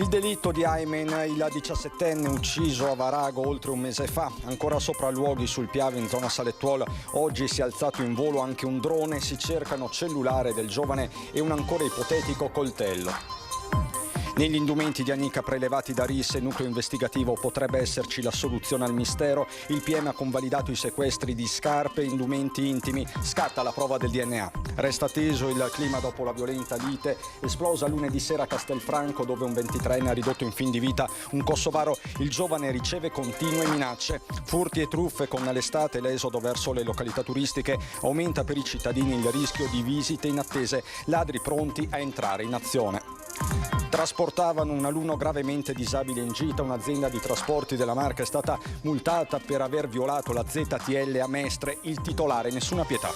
Il delitto di Aymen, il 17enne ucciso a Varago oltre un mese fa, ancora sopralluoghi sul Piave in zona Salettuola. Oggi si è alzato in volo anche un drone, si cercano cellulare del giovane e un ancora ipotetico coltello. Negli indumenti di Annica prelevati da RIS e nucleo investigativo potrebbe esserci la soluzione al mistero. Il PM ha convalidato i sequestri di scarpe e indumenti intimi. Scatta la prova del DNA. Resta teso il clima dopo la violenta lite esplosa lunedì sera a Castelfranco, dove un 23enne ha ridotto in fin di vita un kosovaro. Il giovane riceve continue minacce. Furti e truffe con l'estate, l'esodo verso le località turistiche. Aumenta per i cittadini il rischio di visite inattese. Ladri pronti a entrare in azione. Trasportavano un alunno gravemente disabile in gita. Un'azienda di trasporti della Marca è stata multata per aver violato la ZTL a Mestre. Il titolare, nessuna pietà.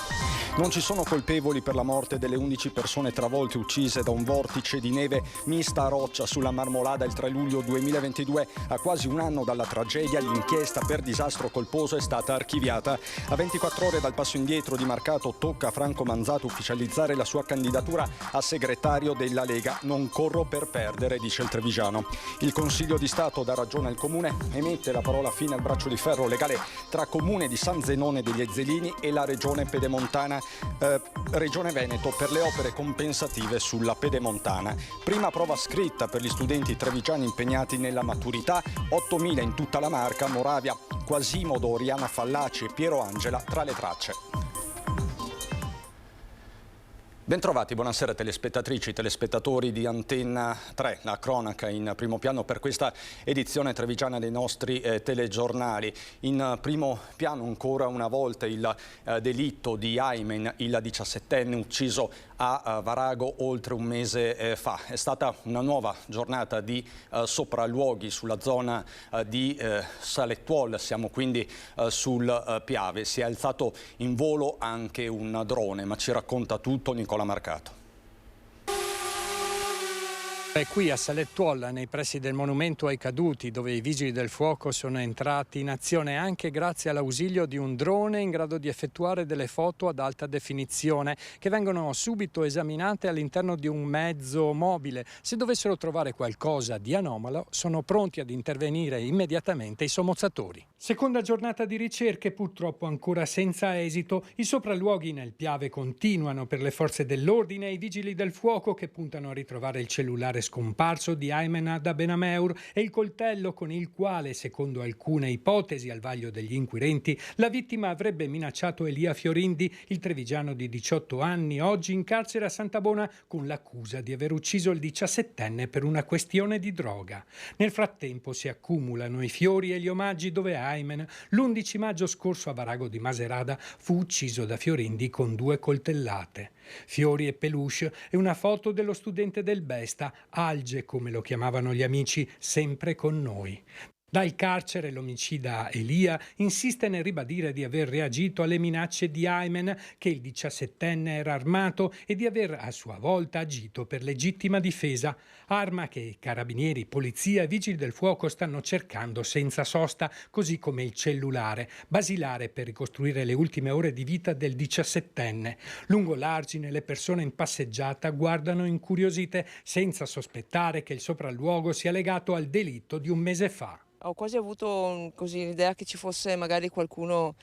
Non ci sono colpevoli per la morte delle 11 persone travolte uccise da un vortice di neve mista a roccia sulla Marmolada il 3 luglio 2022. A quasi un anno dalla tragedia, l'inchiesta per disastro colposo è stata archiviata. A 24 ore dal passo indietro di Marcato tocca a Franco Manzato ufficializzare la sua candidatura a segretario della Lega. Non corro per perdere, dice il trevigiano. Il Consiglio di Stato dà ragione al Comune e mette la parola fine al braccio di ferro legale tra Comune di San Zenone degli Ezzelini e la Regione Pedemontana, Regione Veneto, per le opere compensative sulla Pedemontana. Prima prova scritta per gli studenti trevigiani impegnati nella maturità, 8.000 in tutta la Marca, Moravia, Quasimodo, Oriana Fallaci e Piero Angela tra le tracce. Bentrovati, buonasera telespettatrici, telespettatori di Antenna 3, la cronaca in primo piano per questa edizione trevigiana dei nostri telegiornali. In primo piano ancora una volta il delitto di Aymen, il 17enne ucciso a Varago oltre un mese fa. È stata una nuova giornata di sopralluoghi sulla zona di Salettuola, siamo quindi sul Piave. Si è alzato in volo anche un drone, ma ci racconta tutto Nicola Marcato. È qui a Salettuola, nei pressi del monumento ai caduti, dove i vigili del fuoco sono entrati in azione anche grazie all'ausilio di un drone in grado di effettuare delle foto ad alta definizione che vengono subito esaminate all'interno di un mezzo mobile. Se dovessero trovare qualcosa di anomalo, sono pronti ad intervenire immediatamente i sommozzatori. Seconda giornata di ricerche, purtroppo ancora senza esito. I sopralluoghi nel Piave continuano per le forze dell'ordine e i vigili del fuoco che puntano a ritrovare il cellulare scomparso di Aymen ad Benameur e il coltello con il quale, secondo alcune ipotesi al vaglio degli inquirenti, la vittima avrebbe minacciato Elia Fiorindi, il trevigiano di 18 anni, oggi in carcere a Santabona con l'accusa di aver ucciso il 17enne per una questione di droga. Nel frattempo si accumulano i fiori e gli omaggi dove Aymen, l'11 maggio scorso a Varago di Maserada, fu ucciso da Fiorindi con 2 coltellate. Fiori e peluche e una foto dello studente del Besta, Alge come lo chiamavano gli amici, sempre con noi. Dal carcere l'omicida Elia insiste nel ribadire di aver reagito alle minacce di Aymen, che il 17enne era armato e di aver a sua volta agito per legittima difesa, arma che carabinieri, polizia e vigili del fuoco stanno cercando senza sosta, così come il cellulare, basilare per ricostruire le ultime ore di vita del 17enne. Lungo l'argine le persone in passeggiata guardano incuriosite senza sospettare che il sopralluogo sia legato al delitto di un mese fa. Ho quasi avuto l'idea che ci fosse magari qualcuno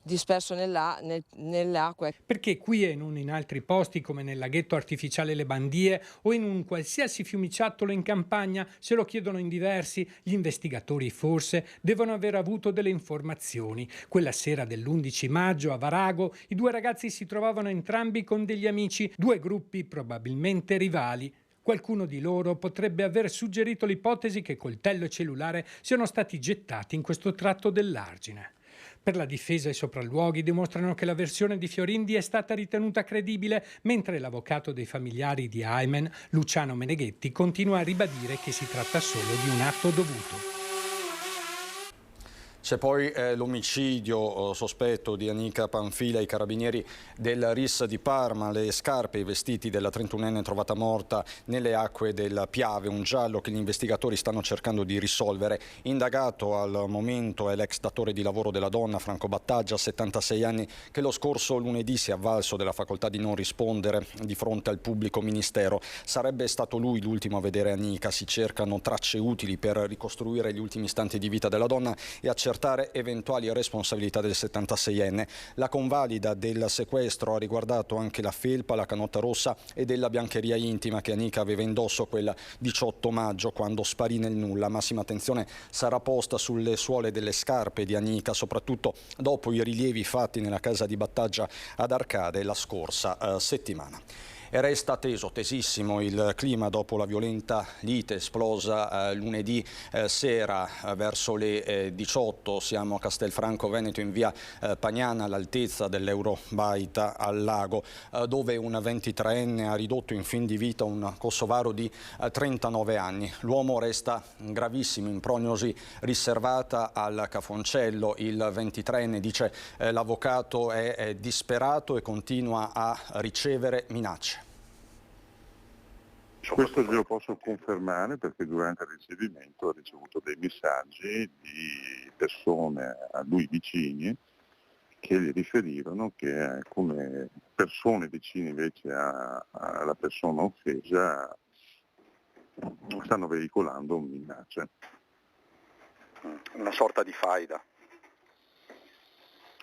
disperso nell'acqua. Perché qui e non in altri posti come nel laghetto artificiale Le Bandie o in un qualsiasi fiumiciattolo in campagna, se lo chiedono in diversi, gli investigatori forse devono aver avuto delle informazioni. Quella sera dell'11 maggio a Varago i 2 ragazzi si trovavano entrambi con degli amici, 2 gruppi probabilmente rivali. Qualcuno di loro potrebbe aver suggerito l'ipotesi che coltello e cellulare siano stati gettati in questo tratto dell'argine. Per la difesa i sopralluoghi dimostrano che la versione di Fiorindi è stata ritenuta credibile, mentre l'avvocato dei familiari di Aymen, Luciano Meneghetti, continua a ribadire che si tratta solo di un atto dovuto. C'è poi l'omicidio sospetto di Anika Panfila. I carabinieri del RIS di Parma, le scarpe e i vestiti della 31enne trovata morta nelle acque del Piave, un giallo che gli investigatori stanno cercando di risolvere. Indagato al momento è l'ex datore di lavoro della donna, Franco Battaggia, 76 anni, che lo scorso lunedì si è avvalso della facoltà di non rispondere di fronte al pubblico ministero. Sarebbe stato lui l'ultimo a vedere Anika. Si cercano tracce utili per ricostruire gli ultimi istanti di vita della donna e accertare eventuali responsabilità del 76enne. La convalida del sequestro ha riguardato anche la felpa, la canotta rossa e della biancheria intima che Anika aveva indosso quel 18 maggio quando sparì nel nulla. Massima attenzione sarà posta sulle suole delle scarpe di Anika, soprattutto dopo i rilievi fatti nella casa di Battaggia ad Arcade la scorsa settimana. E resta tesissimo il clima dopo la violenta lite esplosa lunedì sera verso le 18. Siamo a Castelfranco Veneto in via Pagnana all'altezza dell'Eurobaita al lago, dove un 23enne ha ridotto in fin di vita un kosovaro di 39 anni. L'uomo resta gravissimo, in prognosi riservata al Cafoncello. Il 23enne, dice l'avvocato, è disperato e continua a ricevere minacce. Questo glielo posso confermare perché durante il ricevimento ha ricevuto dei messaggi di persone a lui vicini che gli riferirono che alcune persone vicine invece alla persona offesa stanno veicolando minacce. Una sorta di faida.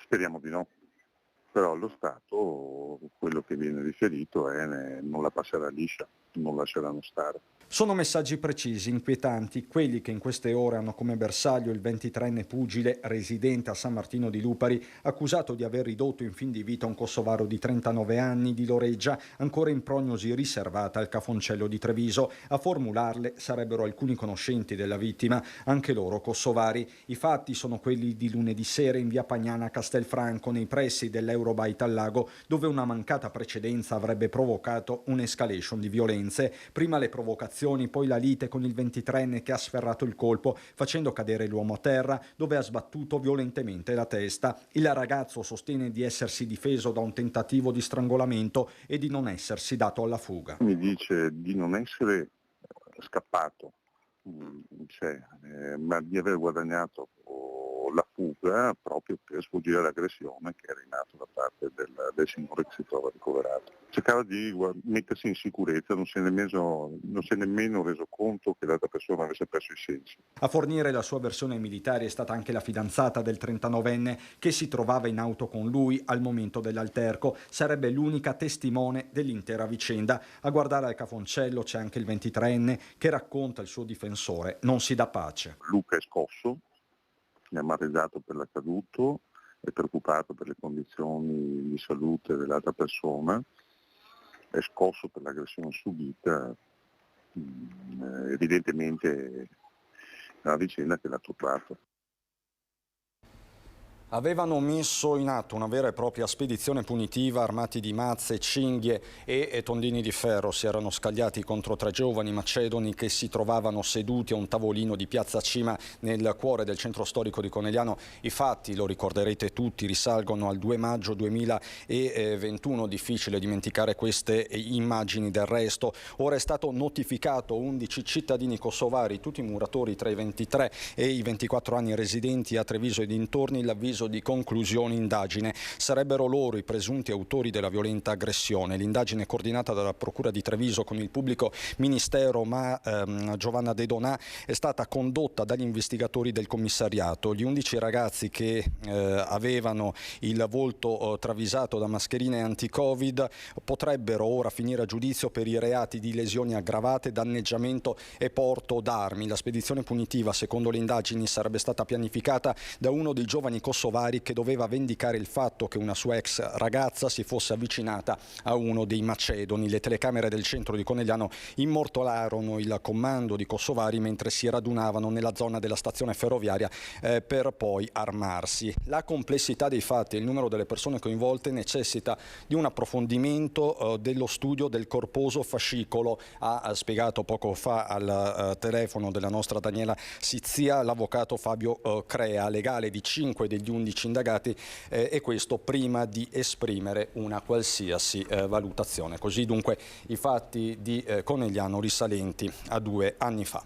Speriamo di no. Però allo Stato quello che viene riferito è non la passerà liscia, non lasceranno stare. Sono messaggi precisi, inquietanti, quelli che in queste ore hanno come bersaglio il 23enne pugile residente a San Martino di Lupari, accusato di aver ridotto in fin di vita un kosovaro di 39 anni di Loreggia, ancora in prognosi riservata al Cafoncello di Treviso. A formularle sarebbero alcuni conoscenti della vittima, anche loro kosovari. I fatti sono quelli di lunedì sera in via Pagnana a Castelfranco, nei pressi dell'Eurobaita al lago, dove una mancata precedenza avrebbe provocato un'escalation di violenze. Prima le provocazioni, poi la lite con il 23enne che ha sferrato il colpo, facendo cadere l'uomo a terra, dove ha sbattuto violentemente la testa. Il ragazzo sostiene di essersi difeso da un tentativo di strangolamento e di non essersi dato alla fuga. Mi dice di non essere scappato, ma di aver guadagnato la fuga proprio per sfuggire all'aggressione che era in atto da parte del signore che si trova ricoverato. Cercava di mettersi in sicurezza, non si è nemmeno reso conto che l'altra persona avesse perso i sensi. A fornire la sua versione militare è stata anche la fidanzata del 39enne che si trovava in auto con lui al momento dell'alterco. Sarebbe l'unica testimone dell'intera vicenda. A guardare al Cafoncello c'è anche il 23enne che racconta il suo difensore: non si dà pace. Luca è scosso, è amareggiato per l'accaduto, è preoccupato per le condizioni di salute dell'altra persona, è scosso per l'aggressione subita, evidentemente è una vicenda che l'ha turbato. Avevano messo in atto una vera e propria spedizione punitiva, armati di mazze, cinghie e tondini di ferro. Si erano scagliati contro 3 giovani macedoni che si trovavano seduti a un tavolino di Piazza Cima nel cuore del centro storico di Conegliano. I fatti, lo ricorderete tutti, risalgono al 2 maggio 2021. Difficile dimenticare queste immagini. Del resto, ora è stato notificato 11 cittadini kosovari, tutti muratori tra i 23 e i 24 anni, residenti a Treviso e dintorni, l'avviso di conclusione indagine. Sarebbero loro i presunti autori della violenta aggressione. L'indagine coordinata dalla Procura di Treviso con il pubblico ministero Giovanna De Donà è stata condotta dagli investigatori del commissariato. Gli 11 ragazzi che avevano il volto travisato da mascherine anti-Covid potrebbero ora finire a giudizio per i reati di lesioni aggravate, danneggiamento e porto d'armi. La spedizione punitiva, secondo le indagini, sarebbe stata pianificata da uno dei giovani kosovari kosovari che doveva vendicare il fatto che una sua ex ragazza si fosse avvicinata a uno dei macedoni. Le telecamere del centro di Conegliano immortalarono il comando di kosovari mentre si radunavano nella zona della stazione ferroviaria per poi armarsi. La complessità dei fatti e il numero delle persone coinvolte necessita di un approfondimento dello studio del corposo fascicolo, ha spiegato poco fa al telefono della nostra Daniela Sizia l'avvocato Fabio Crea, legale di 5 degli 11 indagati, e questo prima di esprimere una qualsiasi valutazione. Così dunque i fatti di Conegliano risalenti a 2 anni fa.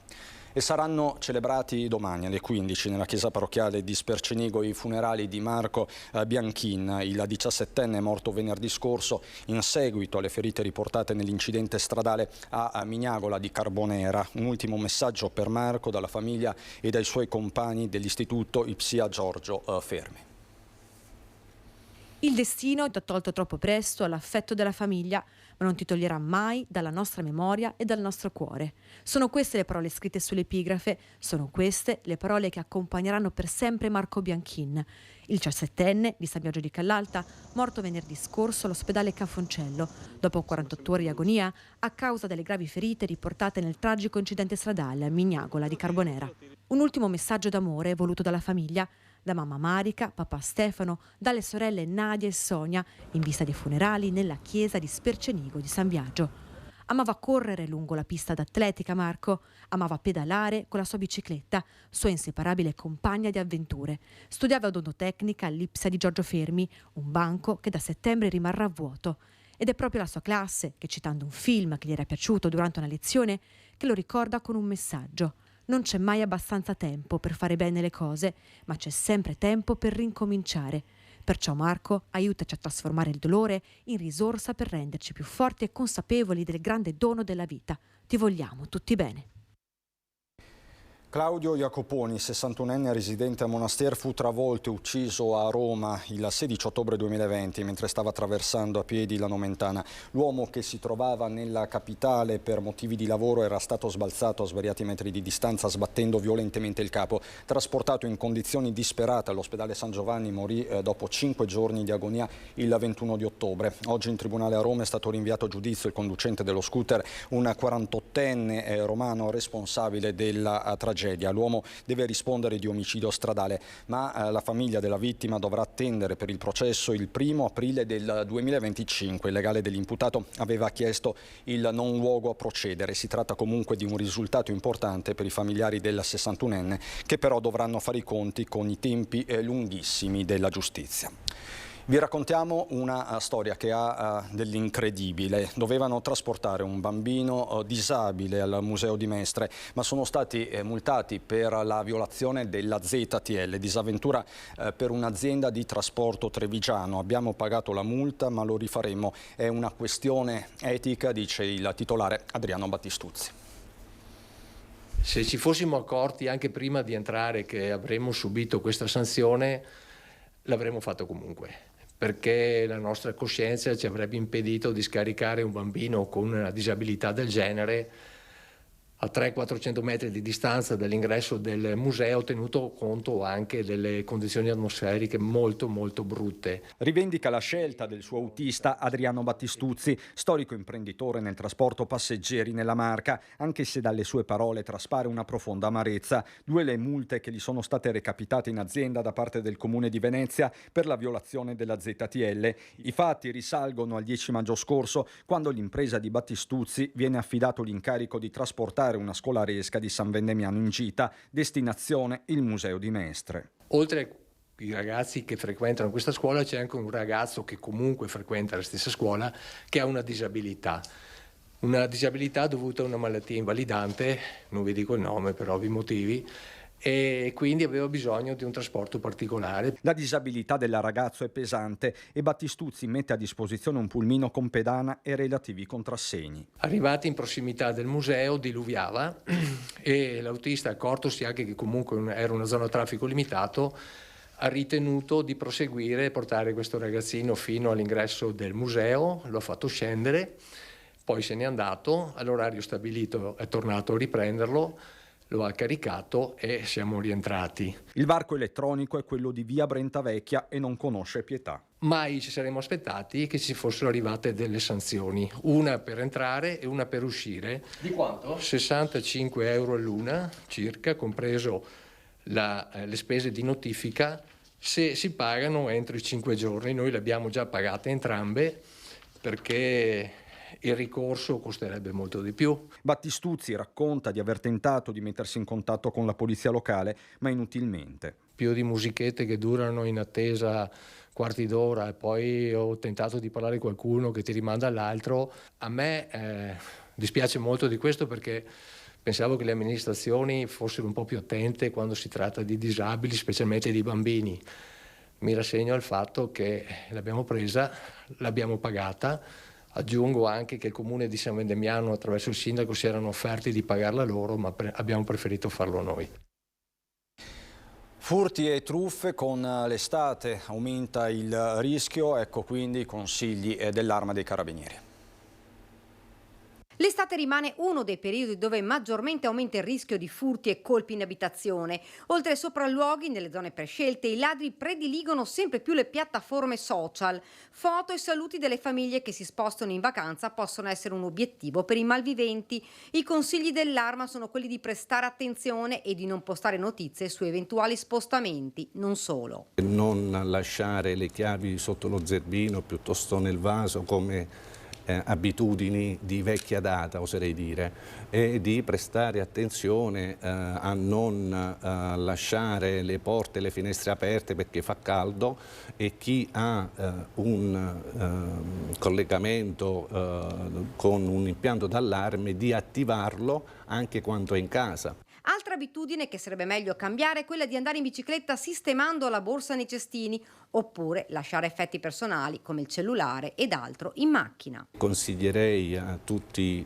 E saranno celebrati domani alle 15 nella chiesa parrocchiale di Spercenigo i funerali di Marco Bianchin, il 17enne morto venerdì scorso in seguito alle ferite riportate nell'incidente stradale a Mignagola di Carbonera. Un ultimo messaggio per Marco dalla famiglia e dai suoi compagni dell'istituto Ipsia Giorgio Fermi. Il destino ti ha tolto troppo presto all'affetto della famiglia, ma non ti toglierà mai dalla nostra memoria e dal nostro cuore. Sono queste le parole scritte sull'epigrafe, sono queste le parole che accompagneranno per sempre Marco Bianchin, il 17enne di San Biagio di Callalta, morto venerdì scorso all'ospedale Cafoncello, dopo 48 ore di agonia a causa delle gravi ferite riportate nel tragico incidente stradale a Mignagola di Carbonera. Un ultimo messaggio d'amore voluto dalla famiglia, da mamma Marica, papà Stefano, dalle sorelle Nadia e Sonia, in vista dei funerali nella chiesa di Spercenigo di San Biagio. Amava correre lungo la pista d'atletica Marco, amava pedalare con la sua bicicletta, sua inseparabile compagna di avventure. Studiava odontotecnica all'Ipsia di Giorgio Fermi, un banco che da settembre rimarrà vuoto. Ed è proprio la sua classe che, citando un film che gli era piaciuto durante una lezione, che lo ricorda con un messaggio. Non c'è mai abbastanza tempo per fare bene le cose, ma c'è sempre tempo per rincominciare. Perciò Marco, aiutaci a trasformare il dolore in risorsa per renderci più forti e consapevoli del grande dono della vita. Ti vogliamo tutti bene. Claudio Jacoponi, 61enne residente a Monastir, fu travolto e ucciso a Roma il 16 ottobre 2020 mentre stava attraversando a piedi la Nomentana. L'uomo, che si trovava nella capitale per motivi di lavoro, era stato sbalzato a svariati metri di distanza sbattendo violentemente il capo. Trasportato in condizioni disperate all'ospedale San Giovanni, morì dopo 5 giorni di agonia il 21 di ottobre. Oggi in tribunale a Roma è stato rinviato a giudizio il conducente dello scooter, un 48enne romano responsabile della tragedia. L'uomo deve rispondere di omicidio stradale, ma la famiglia della vittima dovrà attendere per il processo il 1° aprile del 2025. Il legale dell'imputato aveva chiesto il non luogo a procedere. Si tratta comunque di un risultato importante per i familiari del 61enne, che però dovranno fare i conti con i tempi lunghissimi della giustizia. Vi raccontiamo una storia che ha dell'incredibile. Dovevano trasportare un bambino disabile al Museo di Mestre, ma sono stati multati per la violazione della ZTL, disavventura per un'azienda di trasporto trevigiano. Abbiamo pagato la multa, ma lo rifaremo. È una questione etica, dice il titolare Adriano Battistuzzi. Se ci fossimo accorti anche prima di entrare che avremmo subito questa sanzione, l'avremmo fatto comunque, perché la nostra coscienza ci avrebbe impedito di scaricare un bambino con una disabilità del genere a 300-400 metri di distanza dall'ingresso del museo, tenuto conto anche delle condizioni atmosferiche molto brutte. Rivendica la scelta del suo autista Adriano Battistuzzi, storico imprenditore nel trasporto passeggeri nella Marca, anche se dalle sue parole traspare una profonda amarezza. 2 le multe che gli sono state recapitate in azienda da parte del Comune di Venezia per la violazione della ZTL. I fatti risalgono al 10 maggio scorso, quando l'impresa di Battistuzzi viene affidato l'incarico di trasportare una scolaresca di San Vendemiano in gita, destinazione il Museo di Mestre. Oltre ai ragazzi che frequentano questa scuola c'è anche un ragazzo che comunque frequenta la stessa scuola che ha una disabilità dovuta a una malattia invalidante, non vi dico il nome per ovvi motivi, e quindi aveva bisogno di un trasporto particolare. La disabilità del ragazzo è pesante e Battistuzzi mette a disposizione un pulmino con pedana e relativi contrassegni. Arrivati in prossimità del museo diluviava e l'autista, accortosi anche che comunque era una zona a traffico limitato, ha ritenuto di proseguire e portare questo ragazzino fino all'ingresso del museo, lo ha fatto scendere, poi se n'è andato, all'orario stabilito è tornato a riprenderlo. lo ha caricato e siamo rientrati. Il varco elettronico è quello di via Brentavecchia e non conosce pietà. Mai ci saremmo aspettati che ci fossero arrivate delle sanzioni, una per entrare e una per uscire. Di quanto? 65 euro l'una circa, compreso le spese di notifica, se si pagano entro i 5 giorni. Noi le abbiamo già pagate entrambe perché il ricorso costerebbe molto di più. Battistuzzi racconta di aver tentato di mettersi in contatto con la polizia locale, ma inutilmente. Più di musichette che durano in attesa quarti d'ora e poi ho tentato di parlare con qualcuno che ti rimanda all'altro. A me dispiace molto di questo perché pensavo che le amministrazioni fossero un po' più attente quando si tratta di disabili, specialmente di bambini. Mi rassegno al fatto che l'abbiamo presa, l'abbiamo pagata. Aggiungo anche che il comune di San Vendemiano attraverso il sindaco si erano offerti di pagarla loro, ma abbiamo preferito farlo noi. Furti e truffe con l'estate, aumenta il rischio, ecco quindi i consigli dell'Arma dei Carabinieri. L'estate rimane uno dei periodi dove maggiormente aumenta il rischio di furti e colpi in abitazione. Oltre ai sopralluoghi, nelle zone prescelte, i ladri prediligono sempre più le piattaforme social. Foto e saluti delle famiglie che si spostano in vacanza possono essere un obiettivo per i malviventi. I consigli dell'Arma sono quelli di prestare attenzione e di non postare notizie su eventuali spostamenti, non solo. Non lasciare le chiavi sotto lo zerbino, piuttosto nel vaso, come abitudini di vecchia data, oserei dire, e di prestare attenzione a non lasciare le porte e le finestre aperte perché fa caldo, e chi ha un collegamento con un impianto d'allarme di attivarlo anche quando è in casa. Altra abitudine che sarebbe meglio cambiare è quella di andare in bicicletta sistemando la borsa nei cestini, oppure lasciare effetti personali come il cellulare ed altro in macchina. Consiglierei a tutti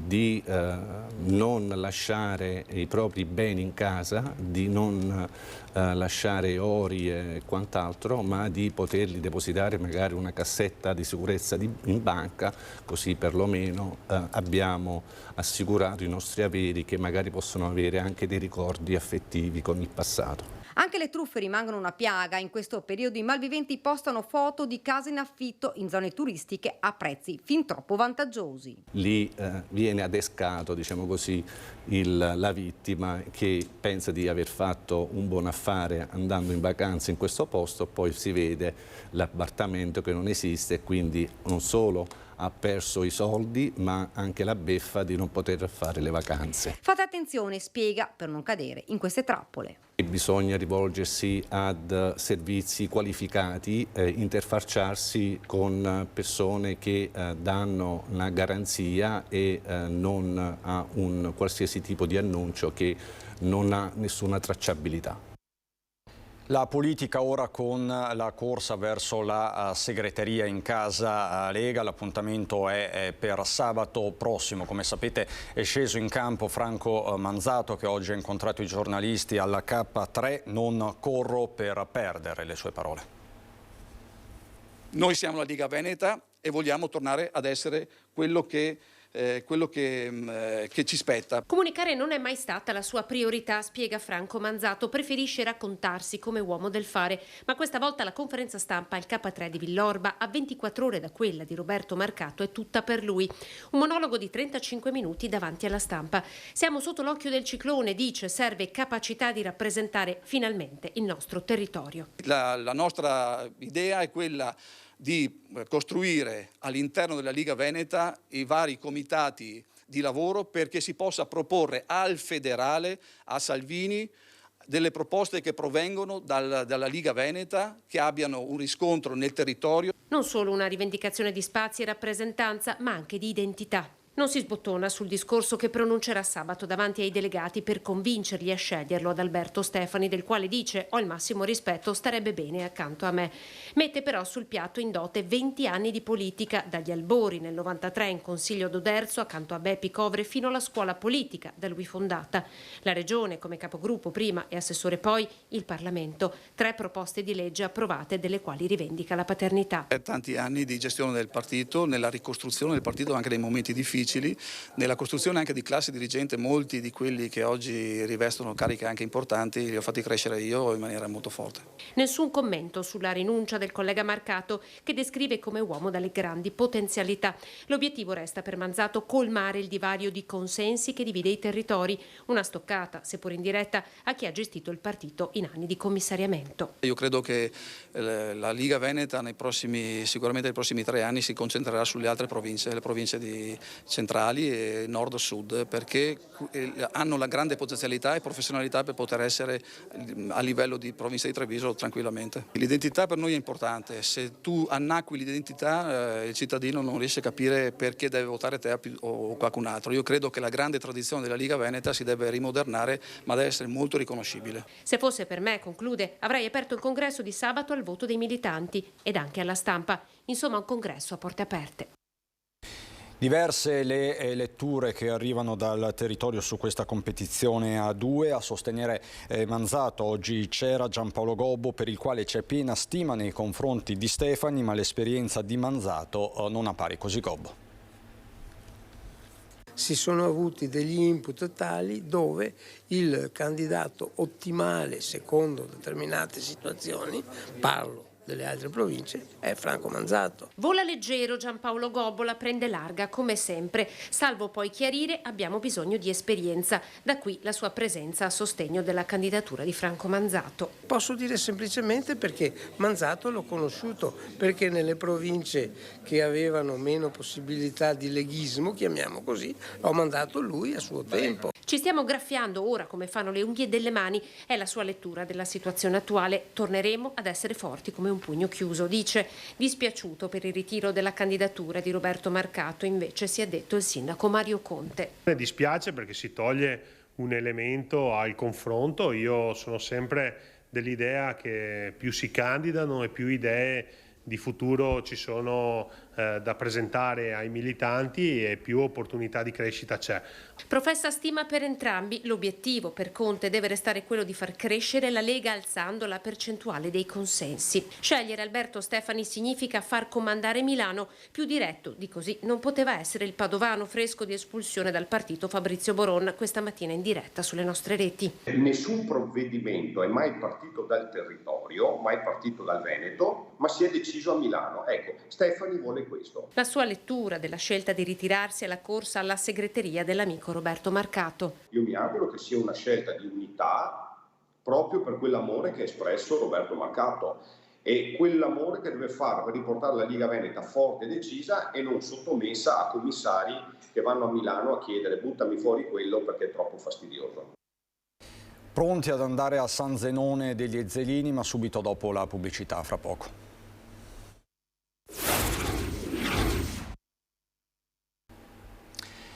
di non lasciare i propri beni in casa, di non lasciare ori e quant'altro, ma di poterli depositare magari in una cassetta di sicurezza in banca, così perlomeno abbiamo assicurato i nostri averi, che magari possono avere anche dei ricordi affettivi con il passato. Anche le truffe rimangono una piaga. In questo periodo i malviventi postano foto di case in affitto in zone turistiche a prezzi fin troppo vantaggiosi. Lì viene adescato, diciamo così, la vittima, che pensa di aver fatto un buon affare andando in vacanza in questo posto, poi si vede l'appartamento che non esiste e quindi non solo ha perso i soldi, ma anche la beffa di non poter fare le vacanze. Fate attenzione, spiega, per non cadere in queste trappole. Bisogna rivolgersi ad servizi qualificati, interfacciarsi con persone che danno una garanzia e non a un qualsiasi tipo di annuncio che non ha nessuna tracciabilità. La politica ora con la corsa verso la segreteria in casa Lega. L'appuntamento è per sabato prossimo. Come sapete è sceso in campo Franco Manzato, che oggi ha incontrato i giornalisti alla K3. Non corro per perdere, le sue parole. Noi siamo la Lega Veneta e vogliamo tornare ad essere quello che ci spetta. Comunicare non è mai stata la sua priorità, spiega Franco Manzato. Preferisce raccontarsi come uomo del fare, ma questa volta la conferenza stampa al K3 di Villorba, a 24 ore da quella di Roberto Marcato, è tutta per lui. Un monologo di 35 minuti davanti alla stampa. Siamo sotto l'occhio del ciclone, dice, serve capacità di rappresentare finalmente il nostro territorio. La nostra idea è quella di costruire all'interno della Lega Veneta i vari comitati di lavoro perché si possa proporre al federale, a Salvini, delle proposte che provengono dalla Lega Veneta, che abbiano un riscontro nel territorio. Non solo una rivendicazione di spazi e rappresentanza, ma anche di identità. Non si sbottona sul discorso che pronuncerà sabato davanti ai delegati per convincerli a sceglierlo ad Alberto Stefani, del quale dice: ho il massimo rispetto, starebbe bene accanto a me. Mette però sul piatto in dote 20 anni di politica, dagli albori nel 93 in Consiglio d'Oderzo accanto a Beppi Covre fino alla scuola politica da lui fondata. La Regione come capogruppo prima e assessore poi, il Parlamento. 3 proposte di legge approvate delle quali rivendica la paternità. Per tanti anni di gestione del partito, nella ricostruzione del partito anche nei momenti difficili, difficili, nella costruzione anche di classe dirigente. Molti di quelli che oggi rivestono cariche anche importanti li ho fatti crescere io in maniera molto forte. Nessun commento sulla rinuncia del collega Marcato, che descrive come uomo dalle grandi potenzialità. L'obiettivo resta per Manzato colmare il divario di consensi che divide i territori, una stoccata, seppur indiretta, a chi ha gestito il partito in anni di commissariamento. Io credo che la Liga Veneta sicuramente nei prossimi 3 anni si concentrerà sulle altre province, le province centrali e nord-sud, perché hanno la grande potenzialità e professionalità per poter essere a livello di provincia di Treviso tranquillamente. L'identità per noi è importante, se tu annacqui l'identità il cittadino non riesce a capire perché deve votare te o qualcun altro. Io credo che la grande tradizione della Liga Veneta si deve rimodernare, ma deve essere molto riconoscibile. Se fosse per me, conclude, avrei aperto il congresso di sabato al voto dei militanti ed anche alla stampa. Insomma, un congresso a porte aperte. Diverse le letture che arrivano dal territorio su questa competizione a 2. A sostenere Manzato oggi c'era Giampaolo Gobbo, per il quale c'è piena stima nei confronti di Stefani, ma l'esperienza di Manzato non appare così. Gobbo. Si sono avuti degli input tali dove il candidato ottimale secondo determinate situazioni, parlo delle altre province, è Franco Manzato. Vola leggero Giampaolo Gobbo, la prende larga come sempre, salvo poi chiarire: abbiamo bisogno di esperienza. Da qui la sua presenza a sostegno della candidatura di Franco Manzato. Posso dire semplicemente perché Manzato l'ho conosciuto, perché nelle province che avevano meno possibilità di leghismo, chiamiamo così, ho mandato lui a suo tempo. Ci stiamo graffiando ora come fanno le unghie delle mani, è la sua lettura della situazione attuale. Torneremo ad essere forti come un pugno chiuso, dice. Dispiaciuto per il ritiro della candidatura di Roberto Marcato, invece, si è detto il sindaco Mario Conte. Mi dispiace perché si toglie un elemento al confronto. Io sono sempre dell'idea che più si candidano e più idee di futuro ci sono da presentare ai militanti e più opportunità di crescita c'è. Professa stima per entrambi. L'obiettivo per Conte deve restare quello di far crescere la Lega alzando la percentuale dei consensi. Scegliere Alberto Stefani significa far comandare Milano. Più diretto di così non poteva essere il padovano fresco di espulsione dal partito Fabrizio Boron, questa mattina in diretta sulle nostre reti. Nessun provvedimento è mai partito dal territorio, mai partito dal Veneto, ma si è deciso a Milano. Ecco, Stefani vuole questo. La sua lettura della scelta di ritirarsi alla corsa alla segreteria dell'amico Roberto Marcato. Io mi auguro che sia una scelta di unità proprio per quell'amore che ha espresso Roberto Marcato e quell'amore che deve fare per riportare la Liga Veneta forte e decisa e non sottomessa a commissari che vanno a Milano a chiedere buttami fuori quello perché è troppo fastidioso. Pronti ad andare a San Zenone degli Ezzelini, ma subito dopo la pubblicità, fra poco.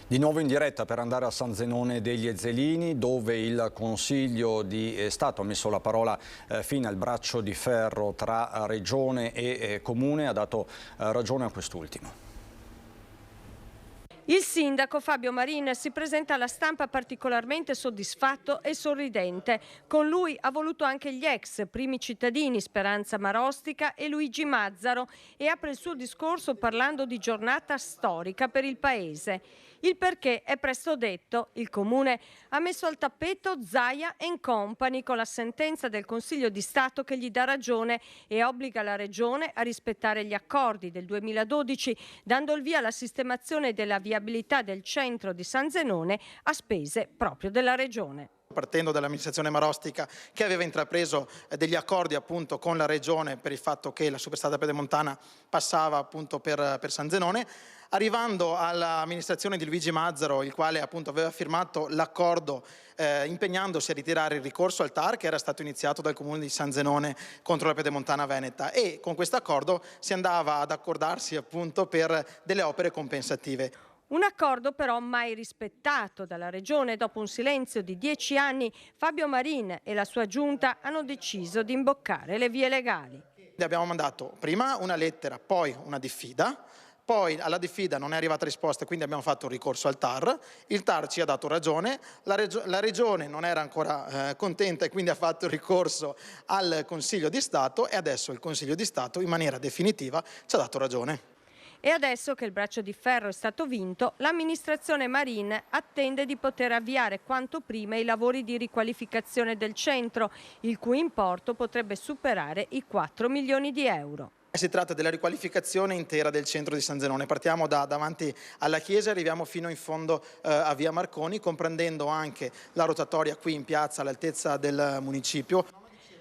Di nuovo in diretta per andare a San Zenone degli Ezzelini, dove il Consiglio di Stato ha messo la parola fine al braccio di ferro tra Regione e Comune, ha dato ragione a quest'ultimo. Il sindaco Fabio Marin si presenta alla stampa particolarmente soddisfatto e sorridente. Con lui ha voluto anche gli ex primi cittadini Speranza Marostica e Luigi Mazzaro e apre il suo discorso parlando di giornata storica per il paese. Il perché è presto detto. Il Comune ha messo al tappeto Zaia & Company con la sentenza del Consiglio di Stato che gli dà ragione e obbliga la Regione a rispettare gli accordi del 2012, dando il via alla sistemazione della viabilità del centro di San Zenone a spese proprio della Regione. Partendo dall'amministrazione Marostica che aveva intrapreso degli accordi appunto con la Regione per il fatto che la superstrada pedemontana passava appunto per San Zenone, arrivando all'amministrazione di Luigi Mazzaro, il quale appunto aveva firmato l'accordo impegnandosi a ritirare il ricorso al TAR che era stato iniziato dal Comune di San Zenone contro la pedemontana veneta, e con questo accordo si andava ad accordarsi appunto per delle opere compensative. Un accordo però mai rispettato dalla Regione. Dopo un silenzio di 10 anni, Fabio Marin e la sua giunta hanno deciso di imboccare le vie legali. Abbiamo mandato prima una lettera, poi una diffida. Poi alla diffida non è arrivata risposta, quindi abbiamo fatto un ricorso al TAR. Il TAR ci ha dato ragione, la Regione non era ancora contenta e quindi ha fatto il ricorso al Consiglio di Stato e adesso il Consiglio di Stato in maniera definitiva ci ha dato ragione. E adesso che il braccio di ferro è stato vinto, l'amministrazione Marin attende di poter avviare quanto prima i lavori di riqualificazione del centro, il cui importo potrebbe superare i 4 milioni di euro. Si tratta della riqualificazione intera del centro di San Zenone. Partiamo da davanti alla chiesa e arriviamo fino in fondo a via Marconi, comprendendo anche la rotatoria qui in piazza all'altezza del municipio.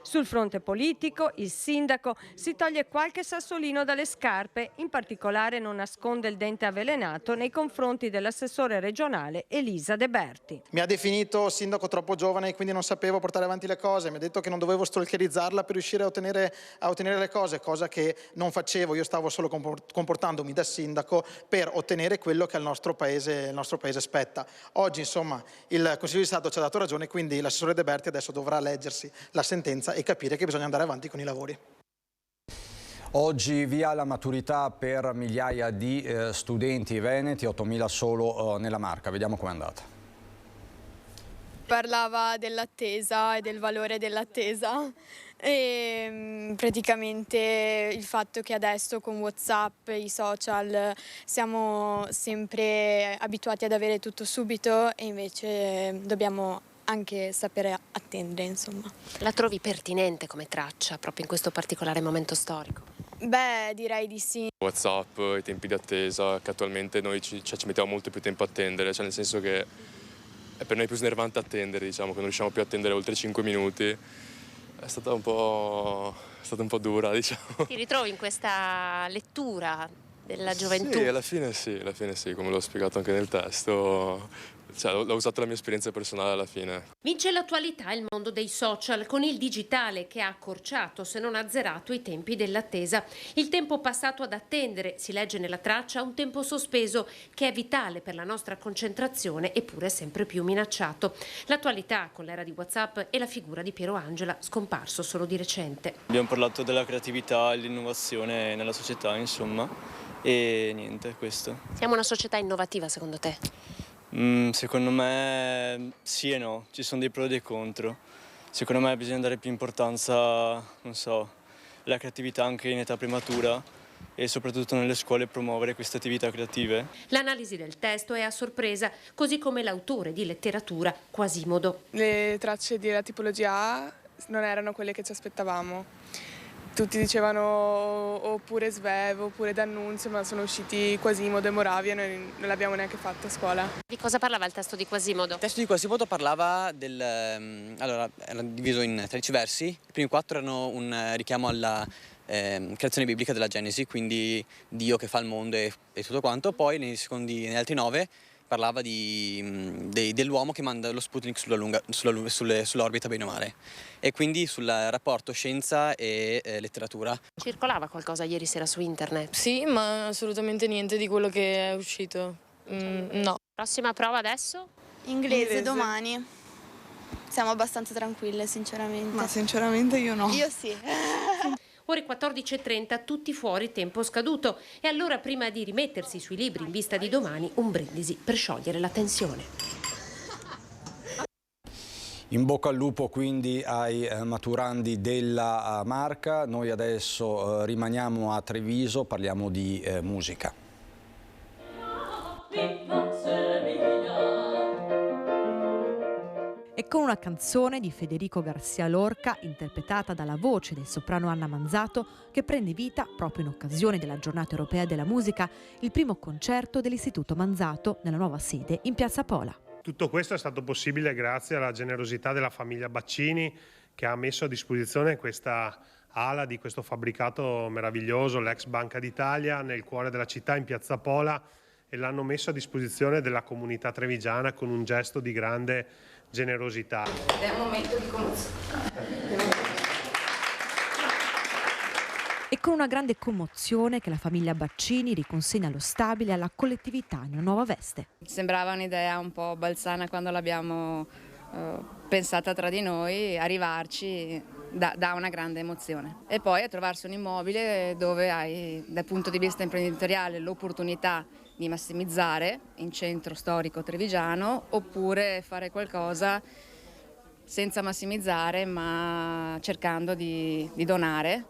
Sul fronte politico, il sindaco si toglie qualche sassolino dalle scarpe, in particolare non nasconde il dente avvelenato nei confronti dell'assessore regionale Elisa De Berti. Mi ha definito sindaco troppo giovane e quindi non sapevo portare avanti le cose, mi ha detto che non dovevo stalkerizzarla per riuscire a ottenere le cose, cosa che non facevo, io stavo solo comportandomi da sindaco per ottenere quello che al nostro paese spetta. Oggi insomma il Consiglio di Stato ci ha dato ragione, quindi l'assessore De Berti adesso dovrà leggersi la sentenza e capire che bisogna andare avanti con i lavori. Oggi via la maturità per migliaia di studenti veneti, 8.000 solo nella Marca. Vediamo com'è andata. Parlava dell'attesa e del valore dell'attesa e praticamente il fatto che adesso con WhatsApp, i social, siamo sempre abituati ad avere tutto subito e invece dobbiamo anche sapere attendere, insomma. La trovi pertinente come traccia proprio in questo particolare momento storico? Beh, direi di sì. WhatsApp, i tempi di attesa, che attualmente noi ci mettiamo molto più tempo a attendere, cioè nel senso che è per noi più snervante attendere, diciamo, che non riusciamo più a attendere oltre 5 minuti. È stata un po' dura, diciamo. Ti ritrovi in questa lettura della gioventù? Sì, alla fine sì, come l'ho spiegato anche nel testo. Cioè, l'ho usato la mia esperienza personale alla fine. Vince l'attualità il mondo dei social con il digitale che ha accorciato, se non azzerato, i tempi dell'attesa. Il tempo passato ad attendere, si legge nella traccia, un tempo sospeso che è vitale per la nostra concentrazione eppure sempre più minacciato. L'attualità con l'era di WhatsApp e la figura di Piero Angela, scomparso solo di recente. Abbiamo parlato della creatività e dell'innovazione nella società, insomma, e niente, questo. Siamo una società innovativa secondo te? Secondo me sì e no, ci sono dei pro e dei contro. Secondo me bisogna dare più importanza, non so, alla creatività anche in età prematura e soprattutto nelle scuole promuovere queste attività creative. L'analisi del testo è a sorpresa, così come l'autore di letteratura, Quasimodo. Le tracce della tipologia A non erano quelle che ci aspettavamo. Tutti dicevano oppure Svevo, oppure D'Annunzio, ma sono usciti Quasimodo e Moravia e noi non l'abbiamo neanche fatto a scuola. Di cosa parlava il testo di Quasimodo? Il testo di Quasimodo parlava allora, era diviso in 13 versi. I primi 4 erano un richiamo alla creazione biblica della Genesi, quindi Dio che fa il mondo e tutto quanto. Poi negli altri 9 parlava dell'uomo che manda lo Sputnik sull'orbita bene o male, e quindi sul rapporto scienza e letteratura. Circolava qualcosa ieri sera su internet? Sì, ma assolutamente niente di quello che è uscito. No. Prossima prova adesso? Inglese domani. Siamo abbastanza tranquille, sinceramente. Ma sinceramente io no. Io sì. Ore 14.30, tutti fuori, tempo scaduto. E allora, prima di rimettersi sui libri in vista di domani, un brindisi per sciogliere la tensione. In bocca al lupo quindi ai maturandi della Marca. Noi adesso rimaniamo a Treviso, parliamo di musica. E con una canzone di Federico Garcia Lorca, interpretata dalla voce del soprano Anna Manzato, che prende vita, proprio in occasione della Giornata Europea della Musica, il primo concerto dell'Istituto Manzato nella nuova sede in Piazza Pola. Tutto questo è stato possibile grazie alla generosità della famiglia Baccini, che ha messo a disposizione questa ala di questo fabbricato meraviglioso, l'ex Banca d'Italia, nel cuore della città in Piazza Pola, e l'hanno messo a disposizione della comunità trevigiana con un gesto di grande generosità. È un momento di commozione. E con una grande commozione che la famiglia Baccini riconsegna lo stabile alla collettività in una nuova veste. Sembrava un'idea un po' balzana quando l'abbiamo pensata tra di noi, arrivarci dà una grande emozione. E poi a trovarsi un immobile dove hai, dal punto di vista imprenditoriale, l'opportunità di massimizzare in centro storico trevigiano, oppure fare qualcosa senza massimizzare ma cercando di donare.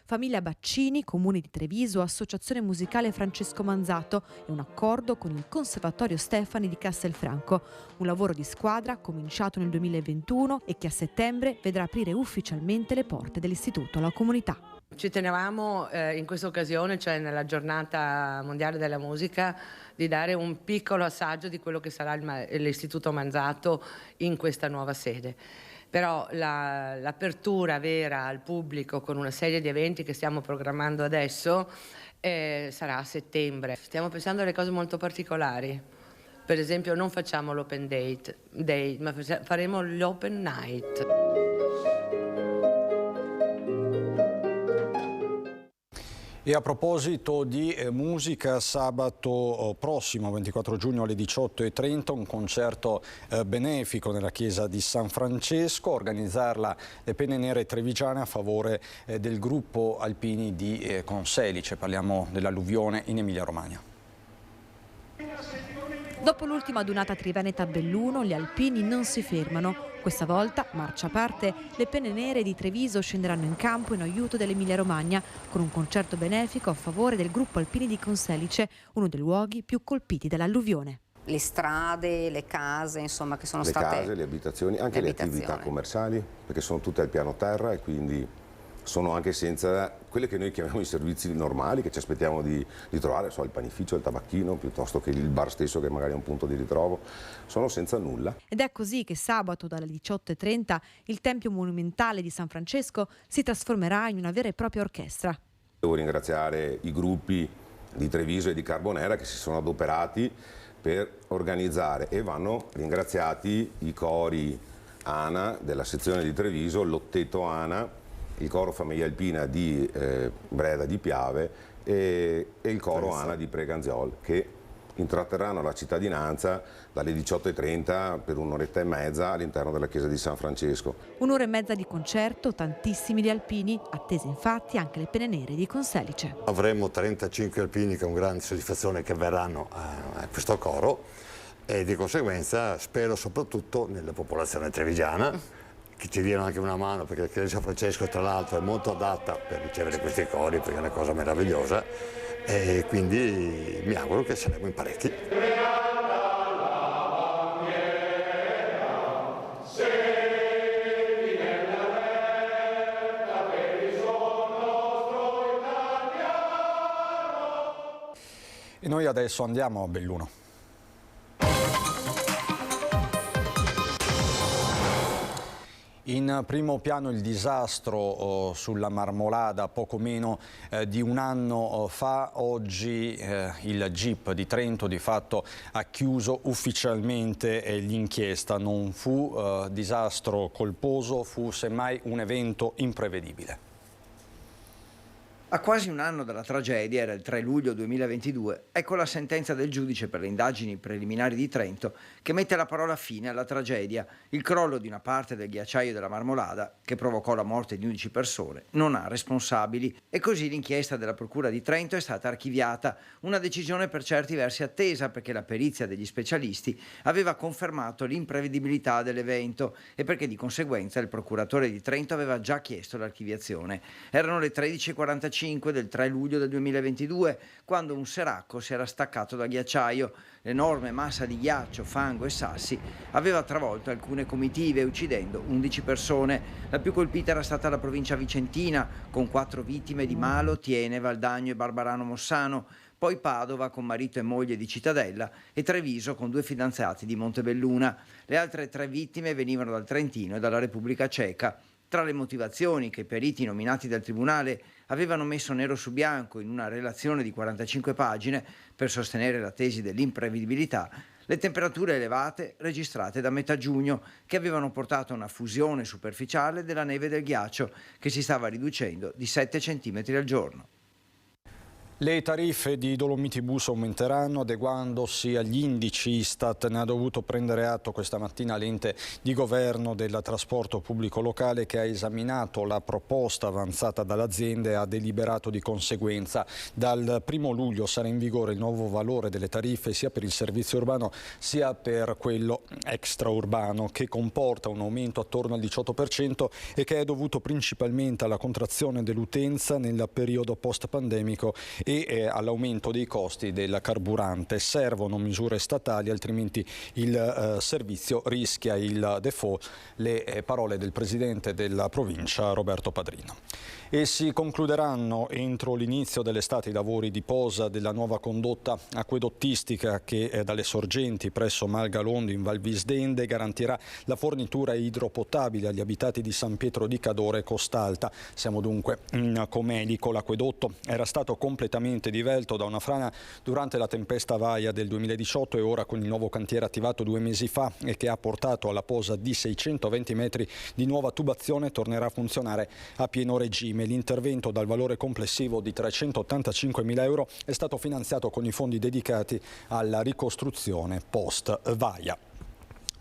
Famiglia Baccini, Comune di Treviso, Associazione Musicale Francesco Manzato e un accordo con il Conservatorio Stefani di Castelfranco. Un lavoro di squadra cominciato nel 2021 e che a settembre vedrà aprire ufficialmente le porte dell'istituto alla comunità. Ci tenevamo in questa occasione, cioè nella giornata mondiale della musica, di dare un piccolo assaggio di quello che sarà l'Istituto Manzato in questa nuova sede. Però l'apertura vera al pubblico con una serie di eventi che stiamo programmando adesso sarà a settembre. Stiamo pensando a delle cose molto particolari. Per esempio non facciamo l'open day, ma faremo l'open night. E a proposito di musica, sabato prossimo, 24 giugno alle 18:30, un concerto benefico nella chiesa di San Francesco, organizzarla le Penne Nere Trevigiane a favore del gruppo alpini di Conselice. Parliamo dell'alluvione in Emilia-Romagna. Dopo l'ultima adunata triveneta a Belluno, gli alpini non si fermano. Questa volta, marcia a parte, le Penne Nere di Treviso scenderanno in campo in aiuto dell'Emilia-Romagna con un concerto benefico a favore del gruppo alpini di Conselice, uno dei luoghi più colpiti dall'alluvione. Le strade, le case, insomma, che sono le state... Le case, le abitazioni, anche le attività commerciali, perché sono tutte al piano terra e quindi sono anche senza quelle che noi chiamiamo i servizi normali che ci aspettiamo di trovare, il panificio, il tabacchino, piuttosto che il bar stesso che magari è un punto di ritrovo, sono senza nulla. Ed è così che sabato dalle 18:30 il Tempio Monumentale di San Francesco si trasformerà in una vera e propria orchestra. Devo ringraziare i gruppi di Treviso e di Carbonera che si sono adoperati per organizzare, e vanno ringraziati i cori ANA della sezione di Treviso, l'Otteto ANA, il coro Famiglia Alpina di Breda di Piave e il coro ANA di Preganziol, che intratterranno la cittadinanza dalle 18:30 per un'oretta e mezza all'interno della chiesa di San Francesco. Un'ora e mezza di concerto, tantissimi gli alpini, attese infatti anche le Penne Nere di Conselice. Avremo 35 alpini con grande soddisfazione che verranno a questo coro e di conseguenza spero soprattutto nella popolazione trevigiana che ci diano anche una mano, perché la chiesa di San Francesco tra l'altro è molto adatta per ricevere questi cori, perché è una cosa meravigliosa, e quindi mi auguro che saremo in parecchi. E noi adesso andiamo a Belluno. In primo piano il disastro sulla Marmolada poco meno di un anno fa. Oggi il GIP di Trento di fatto ha chiuso ufficialmente l'inchiesta. Non fu disastro colposo, fu semmai un evento imprevedibile. A quasi un anno dalla tragedia, era il 3 luglio 2022, ecco la sentenza del giudice per le indagini preliminari di Trento che mette la parola fine alla tragedia. Il crollo di una parte del ghiacciaio della Marmolada, che provocò la morte di 11 persone, non ha responsabili. E così l'inchiesta della Procura di Trento è stata archiviata. Una decisione per certi versi attesa, perché la perizia degli specialisti aveva confermato l'imprevedibilità dell'evento e perché di conseguenza il procuratore di Trento aveva già chiesto l'archiviazione. Erano le 13:45 del 3 luglio del 2022, quando un seracco si era staccato dal ghiacciaio. L'enorme massa di ghiaccio, fango e sassi aveva travolto alcune comitive, uccidendo 11 persone. La più colpita era stata la provincia vicentina, con 4 vittime di Malo, Tiene, Valdagno e Barbarano Mossano, poi Padova con marito e moglie di Cittadella e Treviso con 2 fidanzati di Montebelluna. Le altre 3 vittime venivano dal Trentino e dalla Repubblica Ceca. Tra le motivazioni che i periti nominati dal Tribunale avevano messo nero su bianco in una relazione di 45 pagine per sostenere la tesi dell'imprevedibilità, le temperature elevate registrate da metà giugno, che avevano portato a una fusione superficiale della neve del ghiaccio, che si stava riducendo di 7 centimetri al giorno. Le tariffe di Dolomiti Bus aumenteranno adeguandosi agli indici Istat. Ne ha dovuto prendere atto questa mattina l'ente di governo del trasporto pubblico locale, che ha esaminato la proposta avanzata dall'azienda e ha deliberato di conseguenza. Dal 1 luglio sarà in vigore il nuovo valore delle tariffe sia per il servizio urbano sia per quello extraurbano, che comporta un aumento attorno al 18% e che è dovuto principalmente alla contrazione dell'utenza nel periodo post-pandemico e all'aumento dei costi del carburante. Servono misure statali, altrimenti il servizio rischia il default. Le parole del presidente della provincia Roberto Padrino. E si concluderanno entro l'inizio dell'estate i lavori di posa della nuova condotta acquedottistica che dalle sorgenti presso Malgalondo in Val Visdende garantirà la fornitura idropotabile agli abitati di San Pietro di Cadore e Costalta. Siamo dunque in Comelico. L'acquedotto era stato completamente divelto da una frana durante la tempesta Vaia del 2018 e ora, con il nuovo cantiere attivato 2 mesi fa e che ha portato alla posa di 620 metri di nuova tubazione, tornerà a funzionare a pieno regime. L'intervento, dal valore complessivo di 385.000 euro, è stato finanziato con i fondi dedicati alla ricostruzione post-Vaia.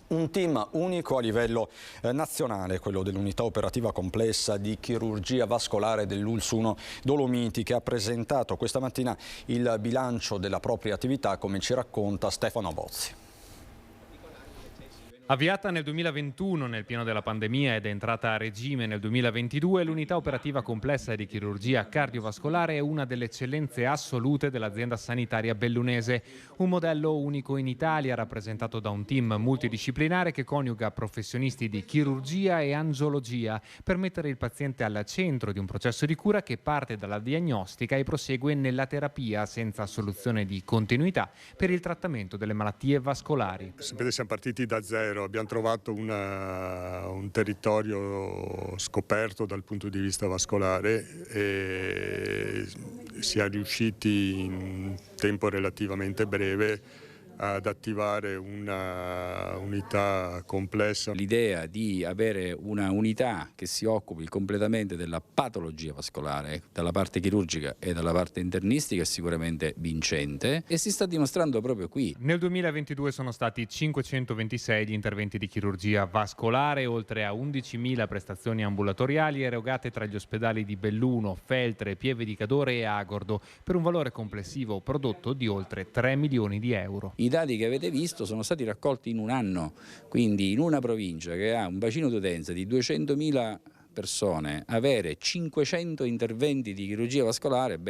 Un team unico a livello nazionale, quello dell'unità operativa complessa di chirurgia vascolare dell'ULSS 1 Dolomiti, che ha presentato questa mattina il bilancio della propria attività, come ci racconta Stefano Bozzi. Avviata nel 2021 nel pieno della pandemia ed è entrata a regime nel 2022, l'unità operativa complessa di chirurgia cardiovascolare è una delle eccellenze assolute dell'azienda sanitaria bellunese. Un modello unico in Italia, rappresentato da un team multidisciplinare che coniuga professionisti di chirurgia e angiologia per mettere il paziente al centro di un processo di cura che parte dalla diagnostica e prosegue nella terapia, senza soluzione di continuità per il trattamento delle malattie vascolari. Sapete, siamo partiti da zero. Abbiamo trovato un territorio scoperto dal punto di vista vascolare e si è riusciti in tempo relativamente breve ad attivare una unità complessa. L'idea di avere una unità che si occupi completamente della patologia vascolare, dalla parte chirurgica e dalla parte internistica, è sicuramente vincente e si sta dimostrando proprio qui. Nel 2022 sono stati 526 gli interventi di chirurgia vascolare, oltre a 11.000 prestazioni ambulatoriali erogate tra gli ospedali di Belluno, Feltre, Pieve di Cadore e Agordo, per un valore complessivo prodotto di oltre 3 milioni di euro. I dati che avete visto sono stati raccolti in un anno, quindi in una provincia che ha un bacino d'utenza di 200.000 persone, avere 500 interventi di chirurgia vascolare,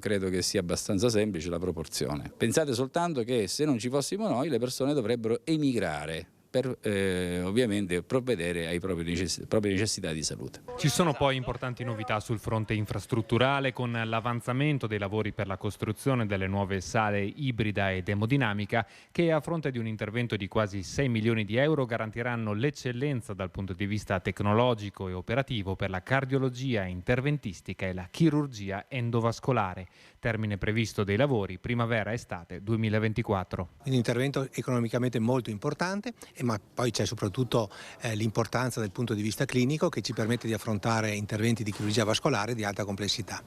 credo che sia abbastanza semplice la proporzione. Pensate soltanto che se non ci fossimo noi, le persone dovrebbero emigrare per ovviamente provvedere ai proprie necessità di salute. Ci sono poi importanti novità sul fronte infrastrutturale, con l'avanzamento dei lavori per la costruzione delle nuove sale ibrida ed emodinamica che, a fronte di un intervento di quasi 6 milioni di euro, garantiranno l'eccellenza dal punto di vista tecnologico e operativo per la cardiologia interventistica e la chirurgia endovascolare. Termine previsto dei lavori primavera-estate 2024. Un intervento economicamente molto importante, ma poi c'è soprattutto l'importanza dal punto di vista clinico, che ci permette di affrontare interventi di chirurgia vascolare di alta complessità.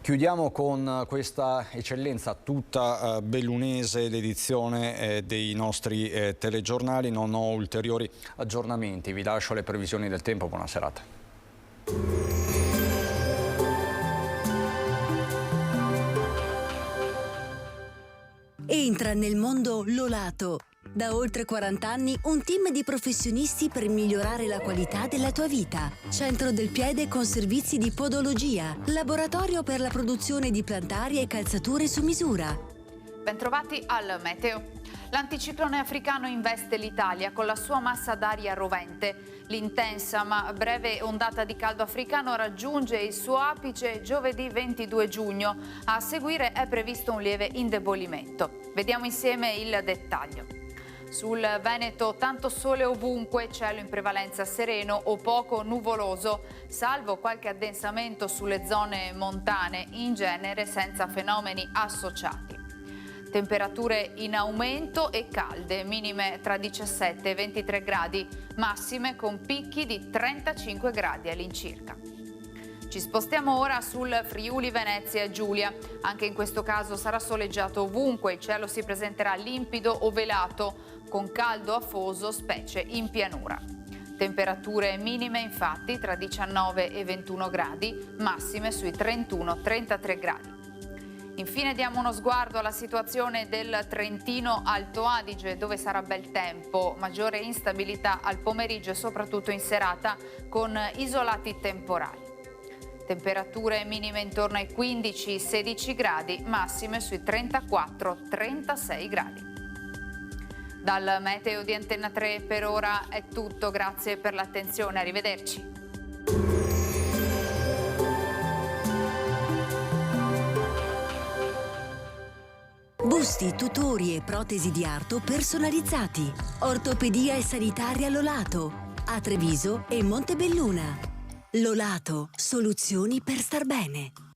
Chiudiamo con questa eccellenza tutta bellunese, l'edizione dei nostri telegiornali. Non ho ulteriori aggiornamenti, vi lascio le previsioni del tempo. Buona serata. Entra nel mondo Lolato. Da oltre 40 anni un team di professionisti per migliorare la qualità della tua vita. Centro del piede con servizi di podologia, laboratorio per la produzione di plantari e calzature su misura. Bentrovati al meteo. L'anticiclone africano investe l'Italia con la sua massa d'aria rovente. L'intensa ma breve ondata di caldo africano raggiunge il suo apice giovedì 22 giugno. A seguire è previsto un lieve indebolimento. Vediamo insieme il dettaglio. Sul Veneto tanto sole ovunque, cielo in prevalenza sereno o poco nuvoloso, salvo qualche addensamento sulle zone montane, in genere senza fenomeni associati. Temperature in aumento e calde, minime tra 17 e 23 gradi, massime con picchi di 35 gradi all'incirca. Ci spostiamo ora sul Friuli Venezia Giulia. Anche in questo caso sarà soleggiato ovunque, il cielo si presenterà limpido o velato, con caldo afoso, specie in pianura. Temperature minime infatti tra 19 e 21 gradi, massime sui 31-33 gradi. Infine diamo uno sguardo alla situazione del Trentino Alto Adige, dove sarà bel tempo, maggiore instabilità al pomeriggio e soprattutto in serata con isolati temporali. Temperature minime intorno ai 15-16 gradi, massime sui 34-36 gradi. Dal meteo di Antenna 3 per ora è tutto, grazie per l'attenzione, arrivederci. Busti, tutori e protesi di arto personalizzati. Ortopedia e sanitaria Lolato. A Treviso e Montebelluna. Lolato, soluzioni per star bene.